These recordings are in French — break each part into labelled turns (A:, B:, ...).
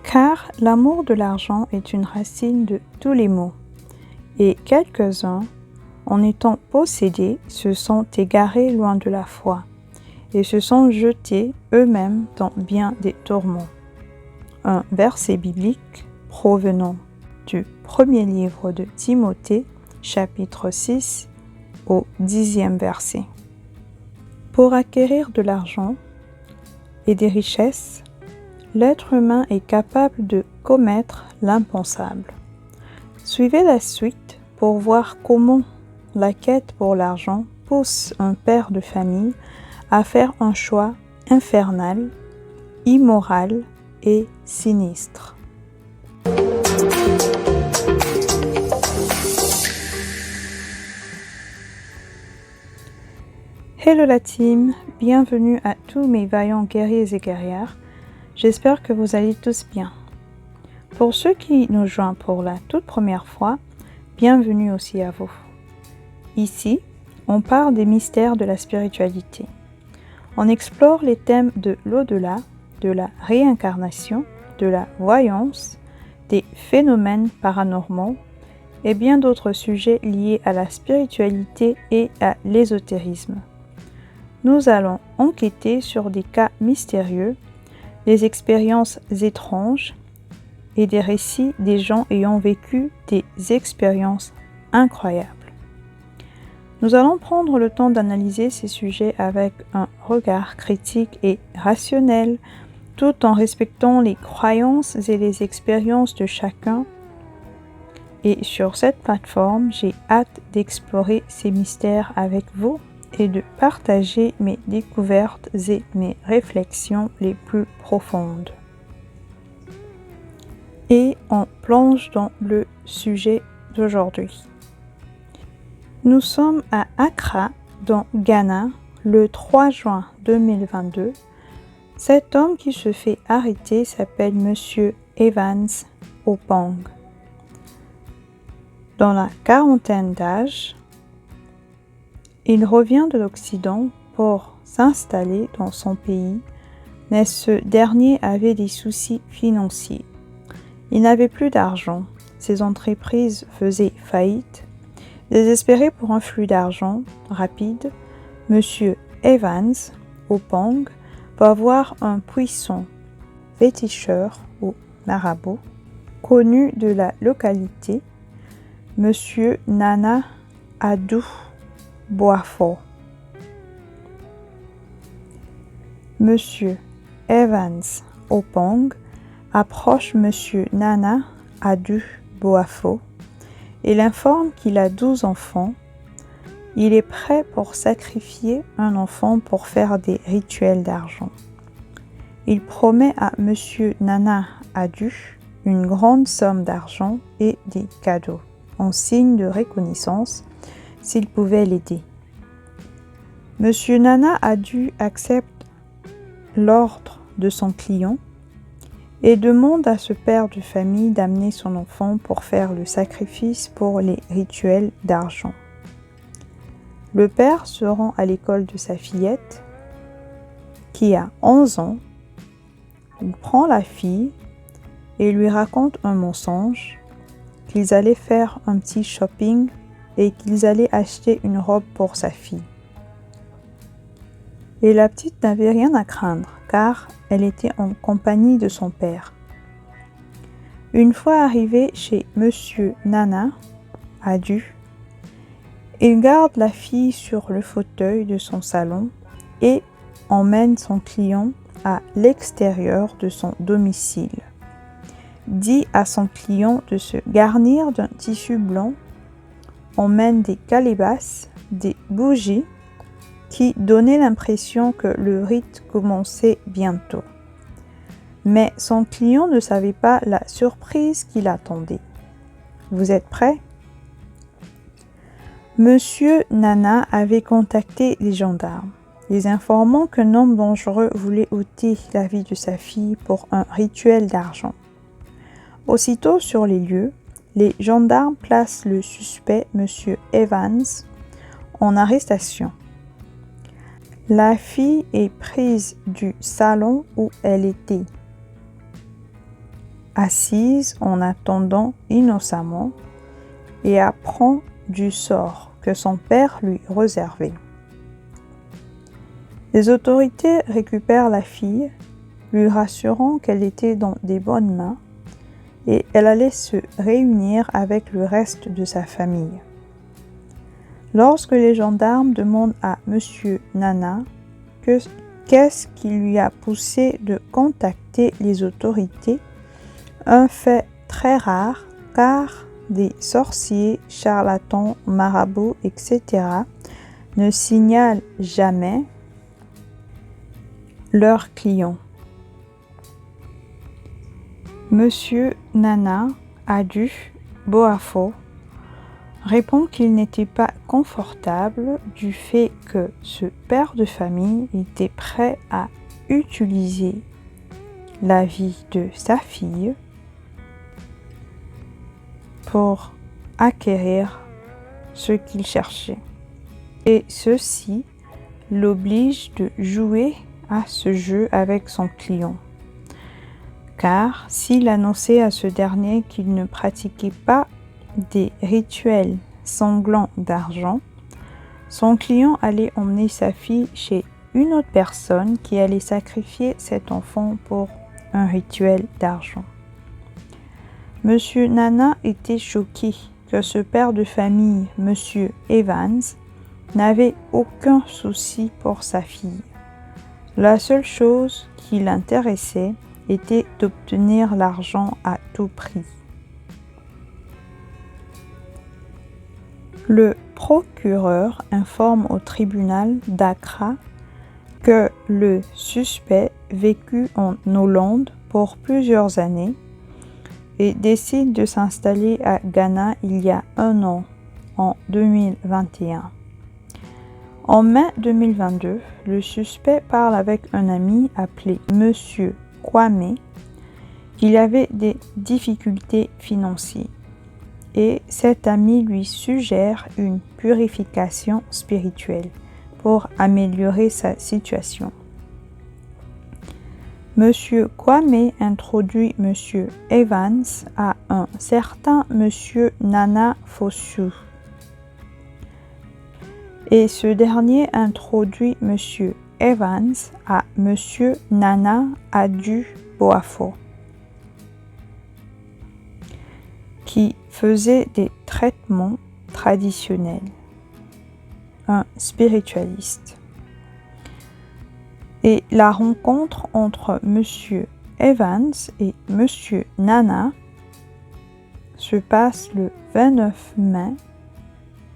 A: Car l'amour de l'argent est une racine de tous les maux, et quelques-uns, en étant possédés, se sont égarés loin de la foi, et se sont jetés eux-mêmes dans bien des tourments. Un verset biblique provenant du premier livre de Timothée, chapitre 6, au 10e verset. Pour acquérir de l'argent et des richesses, l'être humain est capable de commettre l'impensable. Suivez la suite pour voir comment la quête pour l'argent pousse un père de famille à faire un choix infernal, immoral et sinistre. Hello la team, bienvenue à tous mes vaillants guerriers et guerrières. J'espère que vous allez tous bien. Pour ceux qui nous joignent pour la toute première fois, bienvenue aussi à vous. Ici, on parle des mystères de la spiritualité. On explore les thèmes de l'au-delà, de la réincarnation, de la voyance, des phénomènes paranormaux et bien d'autres sujets liés à la spiritualité et à l'ésotérisme. Nous allons enquêter sur des cas mystérieux, des expériences étranges et des récits des gens ayant vécu des expériences incroyables. Nous allons prendre le temps d'analyser ces sujets avec un regard critique et rationnel, tout en respectant les croyances et les expériences de chacun. Et sur cette plateforme, j'ai hâte d'explorer ces mystères avec vous et de partager mes découvertes et mes réflexions les plus profondes. Et on plonge dans le sujet d'aujourd'hui. Nous sommes à Accra, dans Ghana, le 3 juin 2022. Cet homme qui se fait arrêter s'appelle Monsieur Evans Opong. Dans la quarantaine d'âge, il revient de l'Occident pour s'installer dans son pays, mais ce dernier avait des soucis financiers. Il n'avait plus d'argent, ses entreprises faisaient faillite. Désespéré pour un flux d'argent rapide, M. Evans Opong va voir un puissant féticheur ou marabout connu de la localité, M. Nana Addo Boafo. M. Evans Opong approche M. Nana Addo Boafo et l'informe qu'il a 12 enfants. Il est prêt pour sacrifier un enfant pour faire des rituels d'argent. Il promet à M. Nana Addo une grande somme d'argent et des cadeaux, en signe de reconnaissance, s'il pouvait l'aider. M. Nana Addo accepte l'ordre de son client et demande à ce père de famille d'amener son enfant pour faire le sacrifice pour les rituels d'argent. Le père se rend à l'école de sa fillette, qui a 11 ans. Il prend la fille et lui raconte un mensonge, qu'ils allaient faire un petit shopping et qu'ils allaient acheter une robe pour sa fille. Et la petite n'avait rien à craindre, car elle était en compagnie de son père. Une fois arrivé chez Monsieur Nana Addo, il garde la fille sur le fauteuil de son salon et emmène son client à l'extérieur de son domicile. Dit à son client de se garnir d'un tissu blanc, emmène des calebasses, des bougies, qui donnait l'impression que le rite commençait bientôt. Mais son client ne savait pas la surprise qui l'attendait. Vous êtes prêts? Monsieur Nana avait contacté les gendarmes, les informant qu'un homme dangereux voulait ôter la vie de sa fille pour un rituel d'argent. Aussitôt sur les lieux, les gendarmes placent le suspect, Monsieur Evans, en arrestation. La fille est prise du salon où elle était. assise en attendant innocemment et apprend du sort que son père lui réservait. Les autorités récupèrent la fille, lui rassurant qu'elle était dans des bonnes mains et elle allait se réunir avec le reste de sa famille. Lorsque les gendarmes demandent à Monsieur Nana qu'est-ce qui lui a poussé de contacter les autorités, un fait très rare car des sorciers, charlatans, marabouts, etc. ne signalent jamais leurs clients. Monsieur Nana Adu Boafo répond qu'il n'était pas confortable du fait que ce père de famille était prêt à utiliser la vie de sa fille pour acquérir ce qu'il cherchait. Et ceci l'oblige de jouer à ce jeu avec son client. Car s'il annonçait à ce dernier qu'il ne pratiquait pas des rituels sanglants d'argent, son client allait emmener sa fille chez une autre personne qui allait sacrifier cet enfant pour un rituel d'argent. Monsieur Nana était choqué que ce père de famille, Monsieur Evans, n'avait aucun souci pour sa fille. La seule chose qui l'intéressait était d'obtenir l'argent à tout prix. Le procureur informe au tribunal d'Accra que le suspect vécut en Hollande pour plusieurs années et décide de s'installer à Ghana il y a un an, en 2021. En mai 2022, le suspect parle avec un ami appelé Monsieur Kwame qu'il avait des difficultés financières et cet ami lui suggère une purification spirituelle pour améliorer sa situation. Monsieur Kwame introduit Monsieur Evans à un certain Monsieur Nana Fosu et ce dernier introduit Monsieur Evans à Monsieur Nana Adu Boafo qui faisait des traitements traditionnels, un spiritualiste. Et la rencontre entre Monsieur Evans et Monsieur Nana se passe le 29 mai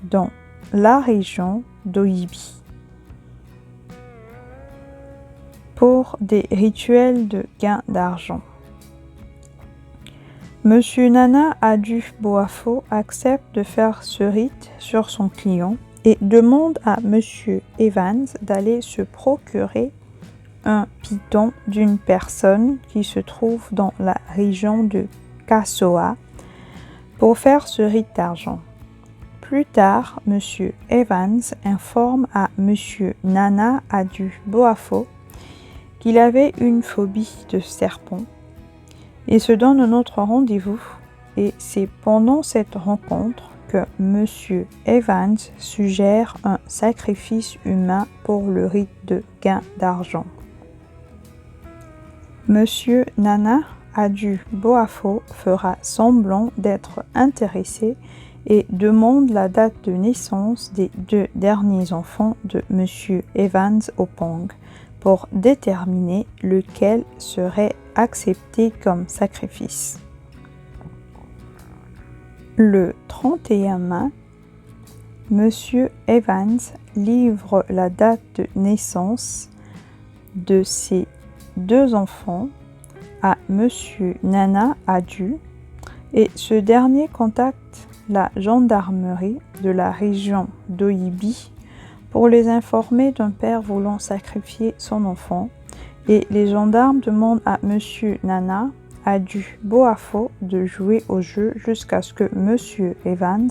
A: dans la région d'Oyibi pour des rituels de gain d'argent. Monsieur Nana Adu Boafo accepte de faire ce rite sur son client et demande à Monsieur Evans d'aller se procurer un python d'une personne qui se trouve dans la région de Kassoa pour faire ce rite d'argent. Plus tard, Monsieur Evans informe à Monsieur Nana Adu Boafo qu'il avait une phobie de serpents et se donne un autre rendez-vous et c'est pendant cette rencontre que Monsieur Evans suggère un sacrifice humain pour le rite de gain d'argent. Monsieur Nana Adu Boafo fera semblant d'être intéressé et demande la date de naissance des 2 derniers enfants de Monsieur Evans Opong pour déterminer lequel serait accepté comme sacrifice. Le 31 mai, Monsieur Evans livre la date de naissance de ses 2 enfants à Monsieur Nana Adu et ce dernier contacte la gendarmerie de la région d'Oyibi pour les informer d'un père voulant sacrifier son enfant et les gendarmes demandent à Monsieur Nana Adu Boafo de jouer au jeu jusqu'à ce que Monsieur Evans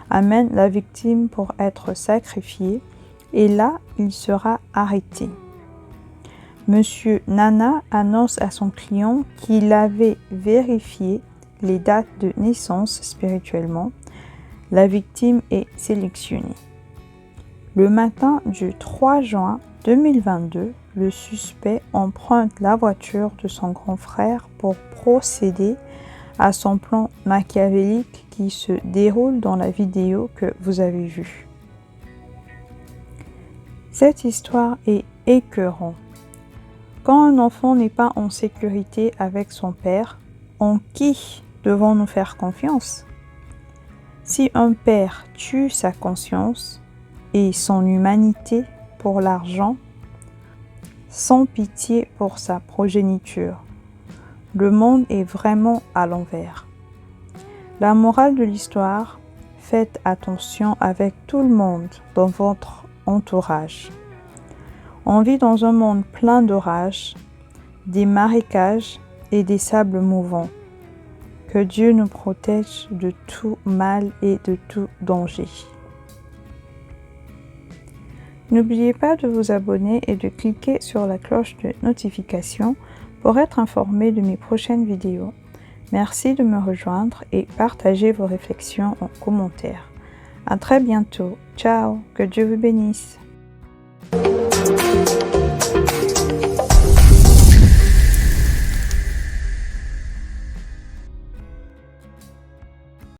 A: amène la victime pour être sacrifié et là il sera arrêté. Monsieur Nana annonce à son client qu'il avait vérifié les dates de naissance spirituellement. La victime est sélectionnée. Le matin du 3 juin 2022, le suspect emprunte la voiture de son grand frère pour procéder à son plan machiavélique qui se déroule dans la vidéo que vous avez vue. Cette histoire est écœurante. Quand un enfant n'est pas en sécurité avec son père, en qui devons-nous faire confiance? Si un père tue sa conscience et son humanité pour l'argent, sans pitié pour sa progéniture, le monde est vraiment à l'envers. La morale de l'histoire, faites attention avec tout le monde dans votre entourage. On vit dans un monde plein d'orages, des marécages et des sables mouvants. Que Dieu nous protège de tout mal et de tout danger. N'oubliez pas de vous abonner et de cliquer sur la cloche de notification pour être informé de mes prochaines vidéos. Merci de me rejoindre et partagez vos réflexions en commentaire. À très bientôt. Ciao, que Dieu vous bénisse.